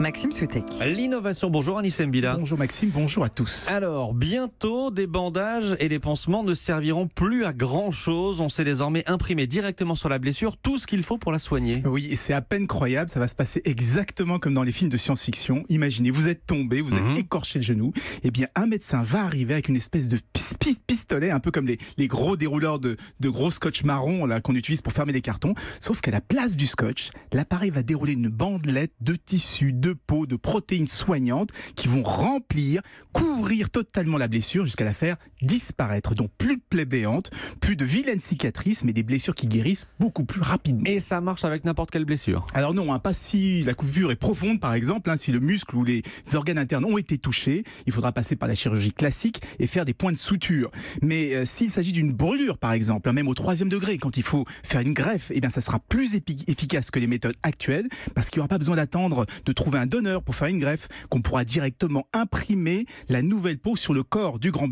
Maxime Soutek. L'innovation, bonjour Anissé Mbila. Bonjour Maxime, bonjour à tous. Alors, bientôt, des bandages et les pansements ne serviront plus à grand chose. On sait désormais imprimer directement sur la blessure tout ce qu'il faut pour la soigner. Oui, et c'est à peine croyable, ça va se passer exactement comme dans les films de science-fiction. Imaginez, vous êtes tombé, vous êtes écorché le genou, et bien un médecin va arriver avec une espèce de pistolet, un peu comme les gros dérouleurs de gros scotch marron là qu'on utilise pour fermer les cartons, sauf qu'à la place du scotch, l'appareil va dérouler une bandelette de tissu, de peau, de protéines soignantes qui vont couvrir totalement la blessure jusqu'à la faire disparaître. Donc plus de plaies béantes, plus de vilaines cicatrices, mais des blessures qui guérissent beaucoup plus rapidement. Et ça marche avec n'importe quelle blessure? Alors non, pas si la coupure est profonde par exemple, si le muscle ou les organes internes ont été touchés, il faudra passer par la chirurgie classique et faire des points de suture. Mais s'il s'agit d'une brûlure par exemple, même au 3e degré, quand il faut faire une greffe, eh bien ça sera plus efficace que les méthodes actuelles parce qu'il n'y aura pas besoin d'attendre de trouver un donneur pour faire une greffe, qu'on pourra directement imprimer la nouvelle peau sur le corps du grand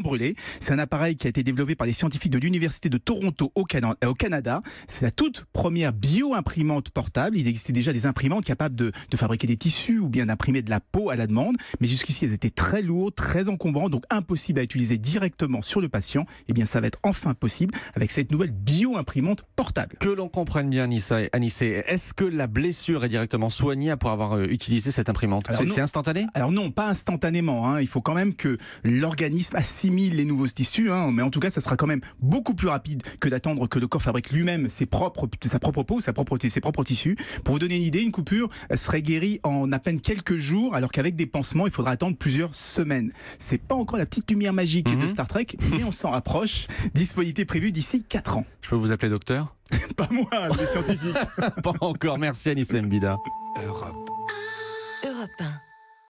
brûlé. C'est un appareil qui a été développé par les scientifiques de l'Université de Toronto au Canada. C'est la toute première bio-imprimante portable. Il existait déjà des imprimantes capables de fabriquer des tissus ou bien d'imprimer de la peau à la demande, mais jusqu'ici elles étaient très lourdes, très encombrantes, donc impossible à utiliser directement sur le patient. Eh bien ça va être enfin possible avec cette nouvelle bio-imprimante portable. Que l'on comprenne bien Anissé, est-ce que la blessure est directement soignée après avoir utilisé cette imprimante? C'est instantané? Alors non, pas instantanément. Il faut quand même que l'organisme assimile les nouveaux tissus, mais en tout cas ça sera quand même beaucoup plus rapide que d'attendre que le corps fabrique lui-même sa propre peau, ses propres tissus. Pour vous donner une idée, une coupure serait guérie en à peine quelques jours, alors qu'avec des pansements, il faudra attendre plusieurs semaines. C'est pas encore la petite lumière magique de Star Trek, mais on s'en rapproche. Disponibilité prévue d'ici 4 ans. Je peux vous appeler docteur? Pas moi, les scientifiques. Pas encore, merci Anissé Mbila. Europe 1.